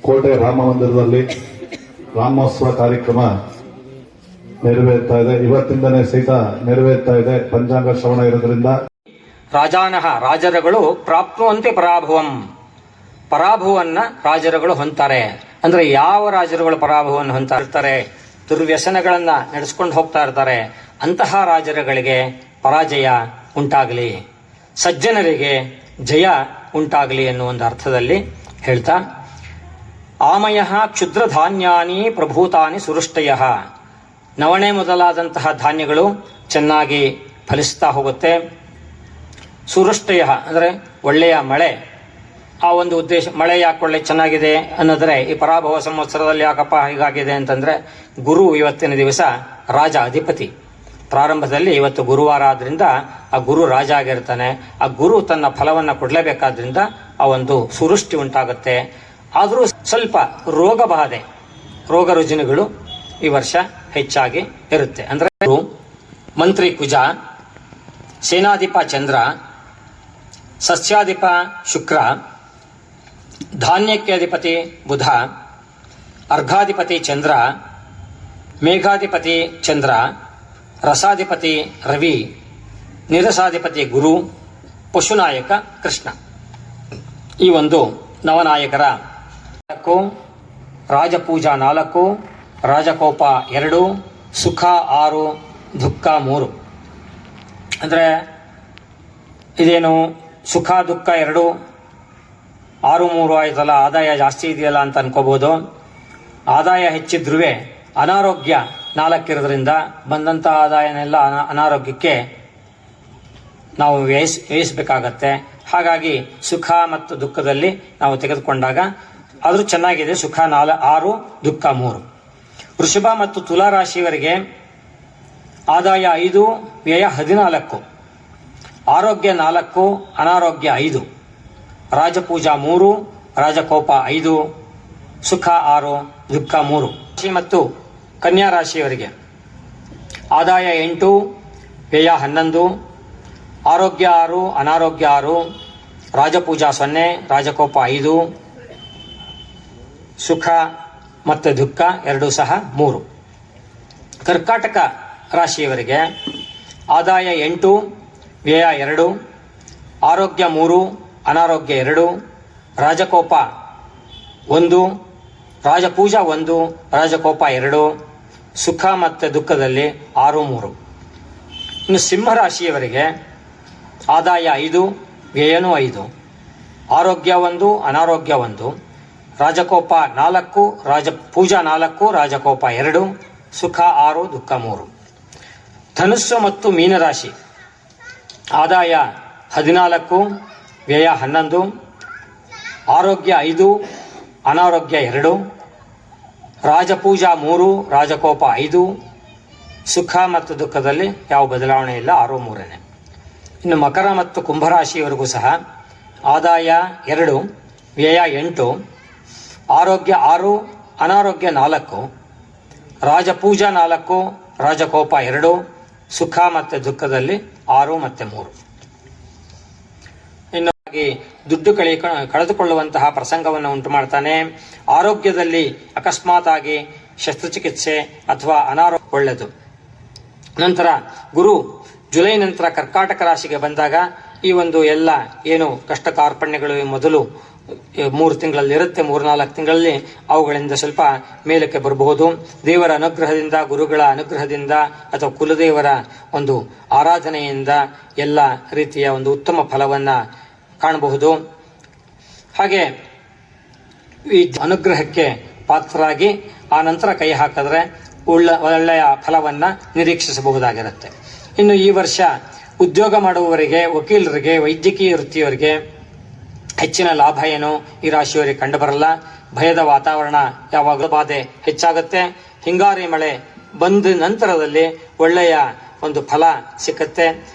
ಕೋಟೆ ರಾಮ ಮಂದಿರದಲ್ಲಿ ರಾಮೋತ್ಸವ ಕಾರ್ಯಕ್ರಮ ನೆರವೇರ್ತಾ ಇದೆ. ಇವತ್ತಿಂದನೇ ಸಹಿತ ನೆರವೇರ್ತಾ ಇದೆ. ಪಂಚಾಂಗ ಶ್ರವಣ ಇರೋದ್ರಿಂದ ರಾಜಾನಹ ರಾಜರುಗಳು ಪ್ರಾಪ್ನುವಂತೆ ಪರಾಭವಂ, ಪರಾಭವನ್ನ ರಾಜರುಗಳು ಹೊಂತಾರೆ. ಅಂದ್ರೆ ಯಾವ ರಾಜರುಗಳು ಪರಾಭವವನ್ನು ಹೊಂತಾ ಇರ್ತಾರೆ, ದುರ್ವ್ಯಸನಗಳನ್ನ ನಡೆಸ್ಕೊಂಡು ಹೋಗ್ತಾ ಇರ್ತಾರೆ, ಅಂತಹ ರಾಜರುಗಳಿಗೆ ಪರಾಜಯ ಉಂಟಾಗಲಿ, ಸಜ್ಜನರಿಗೆ ಜಯ ಉಂಟಾಗಲಿ ಎನ್ನುವ ಒಂದು ಅರ್ಥದಲ್ಲಿ ಹೇಳ್ತಾ, ಆಮಯ ಕ್ಷುದ್ರ ಧಾನ್ಯಾನಿ ಪ್ರಭೂತಾನಿ ಸುರುಷ್ಟಯ, ನವಣೆ ಮೊದಲಾದಂತಹ ಧಾನ್ಯಗಳು ಚೆನ್ನಾಗಿ ಫಲಿಸ್ತಾ ಹೋಗುತ್ತೆ. ಸುರುಷ್ಟಯ ಅಂದರೆ ಒಳ್ಳೆಯ ಮಳೆ. ಆ ಒಂದು ಉದ್ದೇಶ, ಮಳೆ ಯಾಕೆ ಒಳ್ಳೆ ಚೆನ್ನಾಗಿದೆ ಅನ್ನೋದ್ರೆ, ಈ ಪರಾಭವ ಸಂವತ್ಸರದಲ್ಲಿ ಯಾಕಪ್ಪ ಹೀಗಾಗಿದೆ ಅಂತಂದ್ರೆ, ಗುರು ಇವತ್ತಿನ ದಿವಸ ರಾಜ ಅಧಿಪತಿ. ಪ್ರಾರಂಭದಲ್ಲಿ ಇವತ್ತು ಗುರುವಾರ ಆದ್ರಿಂದ ಆ ಗುರು ರಾಜ ಆಗಿರ್ತಾನೆ. ಆ ಗುರು ತನ್ನ ಫಲವನ್ನ ಕೊಡಲೇಬೇಕಾದ್ರಿಂದ ಆ ಒಂದು ಸುರುಷ್ಟಿ ಉಂಟಾಗುತ್ತೆ. ಆದರೂ ಸ್ವಲ್ಪ ರೋಗ ಬಾಧೆ, ರೋಗ ರುಜಿನಗಳು ಈ ವರ್ಷ ಹೆಚ್ಚಾಗಿ ಇರುತ್ತೆ. ಅಂದ್ರೆ ಮಂತ್ರಿ ಕುಜ, ಸೇನಾಧಿಪ ಚಂದ್ರ, ಸಸ್ಯಾಧಿಪ ಶುಕ್ರ, ಧಾನ್ಯಕ್ಕೆ ಅಧಿಪತಿ ಬುಧ, ಅರ್ಘಾಧಿಪತಿ ಚಂದ್ರ, ಮೇಘಾಧಿಪತಿ ಚಂದ್ರ, ರಸಾಧಿಪತಿ ರವಿ, ನಿರಸಾಧಿಪತಿ ಗುರು, ಪಶುನಾಯಕ ಕೃಷ್ಣ. ಈ ಒಂದು ನವನಾಯಕರ 4, ರಾಜಪೂಜಾ 4, ರಾಜಕೋಪ 2, ಸುಖ 6, ದುಃಖ 3. ಅಂದರೆ ಇದೇನು ಸುಖ ದುಃಖ 2, 6, 3 ಆಯ್ತಲ್ಲ, ಆದಾಯ ಜಾಸ್ತಿ ಇದೆಯಲ್ಲ ಅಂತ ಅನ್ಕೋಬಹುದು. ಆದಾಯ ಹೆಚ್ಚಿದ್ರೂ ಅನಾರೋಗ್ಯ 4 ಇರೋದ್ರಿಂದ ಬಂದಂಥ ಆದಾಯನೆಲ್ಲ ಅನಾರೋಗ್ಯಕ್ಕೆ ನಾವು ವ್ಯಯಿಸಬೇಕಾಗತ್ತೆ. ಹಾಗಾಗಿ ಸುಖ ಮತ್ತು ದುಃಖದಲ್ಲಿ ನಾವು ತೆಗೆದುಕೊಂಡಾಗ ಆದರೂ ಚೆನ್ನಾಗಿದೆ. ಸುಖ 6, ದುಃಖ 3. ವೃಷಭ ಮತ್ತು ತುಲಾ ರಾಶಿಯವರಿಗೆ ಆದಾಯ 5, ವ್ಯಯ 14, ಆರೋಗ್ಯ 4, ಅನಾರೋಗ್ಯ 5, ರಾಜಪೂಜಾ 3, ರಾಜಕೋಪ 5, ಸುಖ 6, ದುಃಖ 3. ಮತ್ತು ಕನ್ಯಾ ರಾಶಿಯವರಿಗೆ ಆದಾಯ 8, ವ್ಯಯ 11, ಆರೋಗ್ಯ 6, ಅನಾರೋಗ್ಯ 6, ರಾಜಪೂಜಾ 0, ರಾಜಕೋಪ 5, ಸುಖ ಮತ್ತು ದುಃಖ 2 ಸಹ 3. ಕರ್ಕಾಟಕ ರಾಶಿಯವರಿಗೆ ಆದಾಯ 8, ವ್ಯಯ 2, ಆರೋಗ್ಯ 3, ಅನಾರೋಗ್ಯ 2, ರಾಜಕೋಪ 1, ರಾಜಪೂಜಾ 1, ರಾಜಕೋಪ 2, ಸುಖ ಮತ್ತು ದುಃಖದಲ್ಲಿ 6, 3. ಇನ್ನು ಸಿಂಹರಾಶಿಯವರಿಗೆ ಆದಾಯ 5, ವ್ಯಯನೂ 5, ಆರೋಗ್ಯ 1, ಅನಾರೋಗ್ಯ 1, ರಾಜಕೋಪ 4, ರಾಜಪೂಜಾ 4, ರಾಜಕೋಪ 2, ಸುಖ 6, ದುಃಖ 3. ಧನುಸ್ಸು ಮತ್ತು ಮೀನರಾಶಿ ಆದಾಯ 14, ವ್ಯಯ 11, ಆರೋಗ್ಯ 5, ಅನಾರೋಗ್ಯ 2, ರಾಜಪೂಜಾ 3, ರಾಜಕೋಪ 5, ಸುಖ ಮತ್ತು ದುಃಖದಲ್ಲಿ ಯಾವ ಬದಲಾವಣೆ ಇಲ್ಲ, 6, 3. ಇನ್ನು ಮಕರ ಮತ್ತು ಕುಂಭರಾಶಿಯವರೆಗೂ ಸಹ ಆದಾಯ 2, ವ್ಯಯ 8, ಆರೋಗ್ಯ 6, ಅನಾರೋಗ್ಯ 4, ರಾಜಪೂಜಾ 4, ರಾಜಕೋಪ 2, ಸುಖ ಮತ್ತು ದುಃಖದಲ್ಲಿ 6 ಮತ್ತು 3. ಇನ್ನು ದುಡ್ಡು ಕಳೆದುಕೊಳ್ಳುವಂತಹ ಪ್ರಸಂಗವನ್ನು ಉಂಟು ಮಾಡ್ತಾನೆ. ಆರೋಗ್ಯದಲ್ಲಿ ಅಕಸ್ಮಾತ್ ಆಗಿ ಶಸ್ತ್ರಚಿಕಿತ್ಸೆ ಅಥವಾ ಅನಾರೋಗ್ಯ ಒಳ್ಳೆಯದು. ನಂತರ ಗುರು ಜುಲೈ ನಂತರ ಕರ್ಕಾಟಕ ರಾಶಿಗೆ ಬಂದಾಗ ಈ ಒಂದು ಎಲ್ಲ ಏನು ಕಷ್ಟ ಕಾರ್ಪಣ್ಯಗಳು ಮೊದಲು 3 ತಿಂಗಳಲ್ಲಿ ಇರುತ್ತೆ, 3-4 ತಿಂಗಳಲ್ಲಿ ಅವುಗಳಿಂದ ಸ್ವಲ್ಪ ಮೇಲಕ್ಕೆ ಬರಬಹುದು. ದೇವರ ಅನುಗ್ರಹದಿಂದ, ಗುರುಗಳ ಅನುಗ್ರಹದಿಂದ ಅಥವಾ ಕುಲದೇವರ ಒಂದು ಆರಾಧನೆಯಿಂದ ಎಲ್ಲ ರೀತಿಯ ಒಂದು ಉತ್ತಮ ಫಲವನ್ನ ಕಾಣಬಹುದು. ಹಾಗೆ ಈ ಅನುಗ್ರಹಕ್ಕೆ ಪಾತ್ರರಾಗಿ ಆ ನಂತರ ಕೈ ಹಾಕಿದ್ರೆ ಒಳ್ಳೆಯ ಫಲವನ್ನ ನಿರೀಕ್ಷಿಸಬಹುದಾಗಿರುತ್ತೆ. ಇನ್ನು ಈ ವರ್ಷ ಉದ್ಯೋಗ ಮಾಡುವವರಿಗೆ, ವಕೀಲರಿಗೆ, ವೈದ್ಯಕೀಯ ವೃತ್ತಿಯವರಿಗೆ ಹೆಚ್ಚಿನ ಲಾಭ ಏನು ಈ ರಾಶಿಯವರಿಗೆ ಕಂಡುಬರಲ್ಲ. ಭಯದ ವಾತಾವರಣ, ಯಾವಾಗಲೂ ಬಾಧೆ ಹೆಚ್ಚಾಗುತ್ತೆ. ಹಿಂಗಾರಿ ಮಳೆ ಬಂದ ನಂತರದಲ್ಲಿ ಒಳ್ಳೆಯ ಒಂದು ಫಲ ಸಿಕ್ಕತ್ತೆ.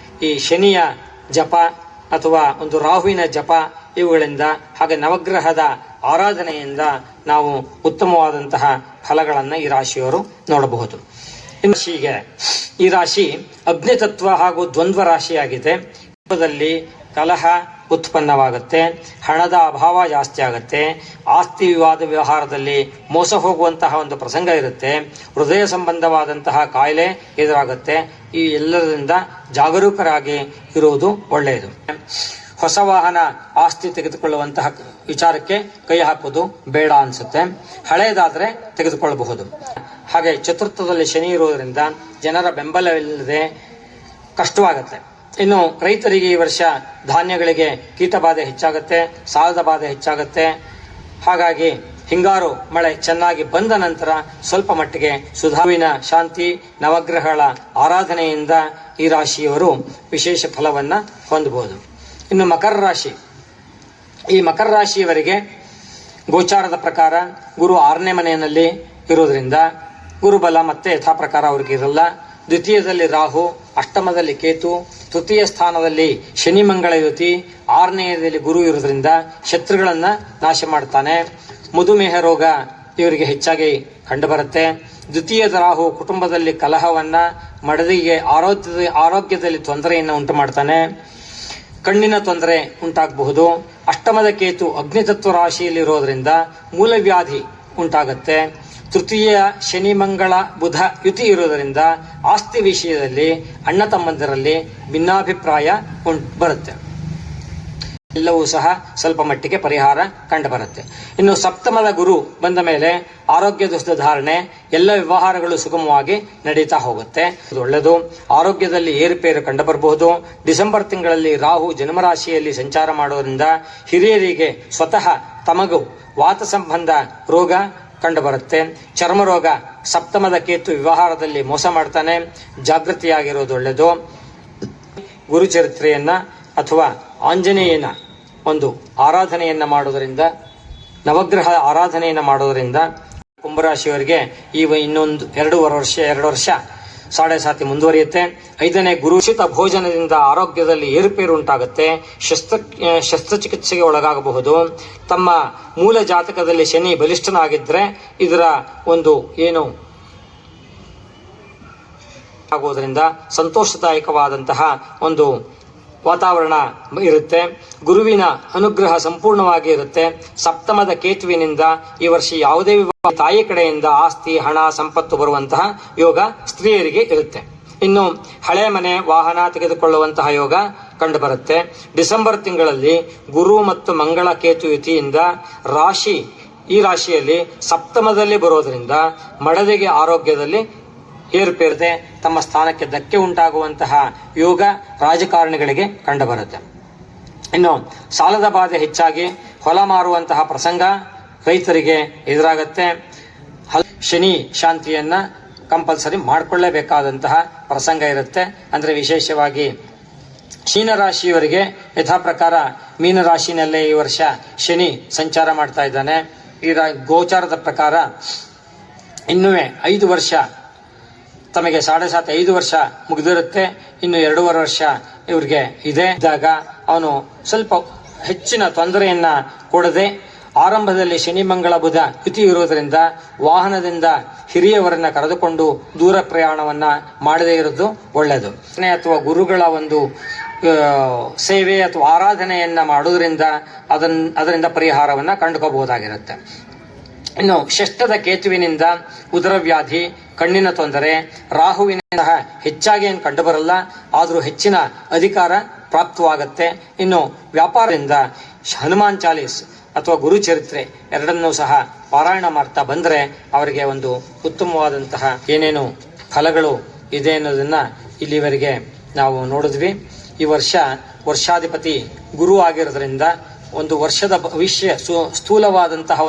ಈ ಶನಿಯ ಜಪ ಅಥವಾ ಒಂದು ರಾಹುವಿನ ಜಪ ಇವುಗಳಿಂದ, ಹಾಗೆ ನವಗ್ರಹದ ಆರಾಧನೆಯಿಂದ ನಾವು ಉತ್ತಮವಾದಂತಹ ಫಲಗಳನ್ನು ಈ ರಾಶಿಯವರು ನೋಡಬಹುದು. ಈ ರಾಶಿ ಅಗ್ನಿತತ್ವ ಹಾಗೂ ದ್ವಂದ್ವ ರಾಶಿಯಾಗಿದೆ. ಕಲಹ ಉತ್ಪನ್ನವಾಗುತ್ತೆ, ಹಣದ ಅಭಾವ ಜಾಸ್ತಿ ಆಗುತ್ತೆ, ಆಸ್ತಿ ವಿವಾದ ವ್ಯವಹಾರದಲ್ಲಿ ಮೋಸ ಹೋಗುವಂತಹ ಒಂದು ಪ್ರಸಂಗ ಇರುತ್ತೆ, ಹೃದಯ ಸಂಬಂಧವಾದಂತಹ ಕಾಯಿಲೆ ಎದುರಾಗುತ್ತೆ. ಈ ಎಲ್ಲರಿಂದ ಜಾಗರೂಕರಾಗಿ ಇರುವುದು ಒಳ್ಳೆಯದು. ಹೊಸ ವಾಹನ ಆಸ್ತಿ ತೆಗೆದುಕೊಳ್ಳುವಂತಹ ವಿಚಾರಕ್ಕೆ ಕೈ ಹಾಕುವುದು ಬೇಡ ಅನ್ಸುತ್ತೆ. ಹಳೆಯದಾದ್ರೆ ತೆಗೆದುಕೊಳ್ಳಬಹುದು. ಹಾಗೆ ಚತುರ್ಥದಲ್ಲಿ ಶನಿ ಇರುವುದರಿಂದ ಜನರ ಬೆಂಬಲವಿಲ್ಲದೆ ಕಷ್ಟವಾಗುತ್ತೆ. ಇನ್ನು ರೈತರಿಗೆ ಈ ವರ್ಷ ಧಾನ್ಯಗಳಿಗೆ ಕೀಟಬಾಧೆ ಹೆಚ್ಚಾಗುತ್ತೆ, ಸಾಲದ ಬಾಧೆ ಹೆಚ್ಚಾಗುತ್ತೆ. ಹಾಗಾಗಿ ಹಿಂಗಾರು ಮಳೆ ಚೆನ್ನಾಗಿ ಬಂದ ನಂತರ ಸ್ವಲ್ಪ ಮಟ್ಟಿಗೆ ಸುಧಾವಿನ ಶಾಂತಿ, ನವಗ್ರಹಗಳ ಆರಾಧನೆಯಿಂದ ಈ ರಾಶಿಯವರು ವಿಶೇಷ ಫಲವನ್ನ ಹೊಂದಬಹುದು. ಇನ್ನು ಮಕರ ರಾಶಿ, ಈ ಮಕರ ರಾಶಿಯವರಿಗೆ ಗೋಚಾರದ ಪ್ರಕಾರ ಗುರು 6ನೇ ಮನೆಯಲ್ಲಿ ಇರುವುದರಿಂದ ಗುರುಬಲ ಮತ್ತೆ ಯಥಾ ಪ್ರಕಾರ ಅವರಿಗೆ ಇರಲ್ಲ. ದ್ವಿತೀಯದಲ್ಲಿ ರಾಹು, ಅಷ್ಟಮದಲ್ಲಿ ಕೇತು, ತೃತೀಯ ಸ್ಥಾನದಲ್ಲಿ ಶನಿ ಮಂಗಳ ಯುತಿ, 6ನೇಯದಲ್ಲಿ ಗುರು ಇರುವುದರಿಂದ ಶತ್ರುಗಳನ್ನ ನಾಶ ಮಾಡ್ತಾನೆ. ಮಧುಮೇಹ ರೋಗ ಇವರಿಗೆ ಹೆಚ್ಚಾಗಿ ಕಂಡುಬರುತ್ತೆ. ದ್ವಿತೀಯದ ರಾಹು ಕುಟುಂಬದಲ್ಲಿ ಕಲಹವನ್ನ, ಮಡದಿಗೆ ಆರೋಗ್ಯದಲ್ಲಿ ತೊಂದರೆಯನ್ನು ಉಂಟು ಮಾಡ್ತಾನೆ. ಕಣ್ಣಿನ ತೊಂದರೆ ಉಂಟಾಗಬಹುದು. ಅಷ್ಟಮದ ಕೇತು ಅಗ್ನಿತತ್ವ ರಾಶಿಯಲ್ಲಿರೋದ್ರಿಂದ ಮೂಲವ್ಯಾಧಿ ಉಂಟಾಗುತ್ತೆ. ತೃತೀಯ ಶನಿ ಮಂಗಳ ಬುಧ ಯುತಿ ಇರುವುದರಿಂದ ಆಸ್ತಿ ವಿಷಯದಲ್ಲಿ ಅಣ್ಣ ತಮ್ಮಂದಿರಲ್ಲಿ ಭಿನ್ನಾಭಿಪ್ರಾಯ ಬರುತ್ತೆ. ಎಲ್ಲವೂ ಸಹ ಸ್ವಲ್ಪ ಮಟ್ಟಿಗೆ ಪರಿಹಾರ ಕಂಡುಬರುತ್ತೆ. ಇನ್ನು ಸಪ್ತಮದ ಗುರು ಬಂದ ಮೇಲೆ ಆರೋಗ್ಯದ ಸುಧಾರಣೆ, ಎಲ್ಲ ವ್ಯವಹಾರಗಳು ಸುಗಮವಾಗಿ ನಡೀತಾ ಹೋಗುತ್ತೆ. ಒಳ್ಳೆಯದು. ಆರೋಗ್ಯದಲ್ಲಿ ಏರುಪೇರು ಕಂಡುಬರಬಹುದು. ಡಿಸೆಂಬರ್ ತಿಂಗಳಲ್ಲಿ ರಾಹು ಜನ್ಮರಾಶಿಯಲ್ಲಿ ಸಂಚಾರ ಮಾಡೋದ್ರಿಂದ ಹಿರಿಯರಿಗೆ ಸ್ವತಃ ತಮಗೂ ವಾತ ಸಂಬಂಧ ರೋಗ ಕಂಡುಬರುತ್ತೆ. ಚರ್ಮ ರೋಗ, ಸಪ್ತಮದ ಕೇತು ವ್ಯವಹಾರದಲ್ಲಿ ಮೋಸ ಮಾಡ್ತಾನೆ. ಜಾಗೃತಿಯಾಗಿರೋದು ಒಳ್ಳೆಯದು. ಗುರುಚರಿತ್ರೆಯನ್ನ ಅಥವಾ ಆಂಜನೇಯನ ಒಂದು ಆರಾಧನೆಯನ್ನ ಮಾಡೋದರಿಂದ, ನವಗ್ರಹ ಆರಾಧನೆಯನ್ನ ಮಾಡೋದರಿಂದ ಕುಂಭರಾಶಿಯವರಿಗೆ ಇನ್ನೊಂದು 2 ವರ್ಷ ಸಾಡೆ ಸಾತಿ ಮುಂದುವರಿಯುತ್ತೆ. 5ನೇ ಗುರುಶಿತ ಭೋಜನದಿಂದ ಆರೋಗ್ಯದಲ್ಲಿ ಏರುಪೇರು ಉಂಟಾಗುತ್ತೆ. ಶಸ್ತ್ರಚಿಕಿತ್ಸೆಗೆ ಒಳಗಾಗಬಹುದು. ತಮ್ಮ ಮೂಲ ಜಾತಕದಲ್ಲಿ ಶನಿ ಬಲಿಷ್ಠನಾಗಿದ್ರೆ ಇದರ ಒಂದು ಏನು ಆಗುವುದರಿಂದ ಸಂತೋಷದಾಯಕವಾದಂತಹ ಒಂದು ವಾತಾವರಣ ಇರುತ್ತೆ. ಗುರುವಿನ ಅನುಗ್ರಹ ಸಂಪೂರ್ಣವಾಗಿ ಇರುತ್ತೆ. ಸಪ್ತಮದ ಕೇತುವಿನಿಂದ ಈ ವರ್ಷ ಯಾವುದೇ ತಾಯಿ ಕಡೆಯಿಂದ ಆಸ್ತಿ, ಹಣ, ಸಂಪತ್ತು ಬರುವಂತಹ ಯೋಗ ಸ್ತ್ರೀಯರಿಗೆ ಇರುತ್ತೆ. ಇನ್ನು ಹಳೆ ಮನೆ, ವಾಹನ ತೆಗೆದುಕೊಳ್ಳುವಂತಹ ಯೋಗ ಕಂಡುಬರುತ್ತೆ. ಡಿಸೆಂಬರ್ ತಿಂಗಳಲ್ಲಿ ಗುರು ಮತ್ತು ಮಂಗಳ ಕೇತು ಯುತಿಯಿಂದ ಈ ರಾಶಿಯಲ್ಲಿ ಸಪ್ತಮದಲ್ಲಿ ಬರೋದ್ರಿಂದ ಮಡದಿಗೆ ಆರೋಗ್ಯದಲ್ಲಿ ಏರುಪೇರದೆ ತಮ್ಮ ಸ್ಥಾನಕ್ಕೆ ಧಕ್ಕೆ ಉಂಟಾಗುವಂತಹ ಯೋಗ ರಾಜಕಾರಣಿಗಳಿಗೆ ಕಂಡುಬರುತ್ತೆ. ಇನ್ನು ಸಾಲದ ಬಾಧೆ ಹೆಚ್ಚಾಗಿ ಹೊಲ ಮಾರುವಂತಹ ಪ್ರಸಂಗ ರೈತರಿಗೆ ಎದುರಾಗತ್ತೆ. ಶನಿ ಶಾಂತಿಯನ್ನ ಕಂಪಲ್ಸರಿ ಮಾಡಿಕೊಳ್ಳಲೇಬೇಕಾದಂತಹ ಪ್ರಸಂಗ ಇರುತ್ತೆ. ಅಂದ್ರೆ ವಿಶೇಷವಾಗಿ ಮೀನರಾಶಿಯವರಿಗೆ ಯಥಾ ಪ್ರಕಾರ ಮೀನರಾಶಿನಲ್ಲೇ ಈ ವರ್ಷ ಶನಿ ಸಂಚಾರ ಮಾಡ್ತಾ ಇದ್ದಾನೆ. ಈ ಗೋಚಾರದ ಪ್ರಕಾರ ಇನ್ನೂ 5 ವರ್ಷ ತಮಗೆ ಸಾಡೆ 5 ವರ್ಷ ಮುಗಿದಿರುತ್ತೆ. ಇನ್ನು 2.5 ವರ್ಷ ಇವ್ರಿಗೆ ಇದೆ. ಇದ್ದಾಗ ಅವನು ಸ್ವಲ್ಪ ಹೆಚ್ಚಿನ ತೊಂದರೆಯನ್ನ ಕೊಡದೆ ಆರಂಭದಲ್ಲಿ ಶನಿ ಮಂಗಳ ಬುಧ ಯುತಿ ಇರುವುದರಿಂದ ವಾಹನದಿಂದ ಹಿರಿಯವರನ್ನ ಕರೆದುಕೊಂಡು ದೂರ ಪ್ರಯಾಣವನ್ನ ಮಾಡದೇ ಇರೋದು ಒಳ್ಳೆಯದು. ಅಥವಾ ಗುರುಗಳ ಒಂದು ಸೇವೆ ಅಥವಾ ಆರಾಧನೆಯನ್ನ ಮಾಡುವುದರಿಂದ ಅದರಿಂದ ಪರಿಹಾರವನ್ನ ಕಂಡುಕೋಬಹುದಾಗಿರುತ್ತೆ. ಇನ್ನು ಷಷ್ಠದ ಕೇತುವಿನಿಂದ ಉದರವ್ಯಾಧಿ, ಕಣ್ಣಿನ ತೊಂದರೆ, ರಾಹುವಿನಿಂದ ಹೆಚ್ಚಾಗಿ ಏನು ಕಂಡುಬರಲ್ಲ, ಆದರೂ ಹೆಚ್ಚಿನ ಅಧಿಕಾರ ಪ್ರಾಪ್ತವಾಗುತ್ತೆ. ಇನ್ನು ವ್ಯಾಪಾರದಿಂದ ಹನುಮಾನ್ ಚಾಲೀಸ್ ಅಥವಾ ಗುರುಚರಿತ್ರೆ ಎರಡನ್ನೂ ಸಹ ಪಾರಾಯಣ ಮಾಡ್ತಾ ಬಂದರೆ ಅವರಿಗೆ ಒಂದು ಉತ್ತಮವಾದಂತಹ ಏನೇನು ಫಲಗಳು ಇದೆ ಅನ್ನೋದನ್ನ ಇಲ್ಲಿವರೆಗೆ ನಾವು ನೋಡಿದ್ವಿ. ಈ ವರ್ಷಾಧಿಪತಿ ಗುರು ಆಗಿರೋದ್ರಿಂದ ಒಂದು ವರ್ಷದ ಭವಿಷ್ಯ ಸ್ಥೂಲವಾದಂತಹ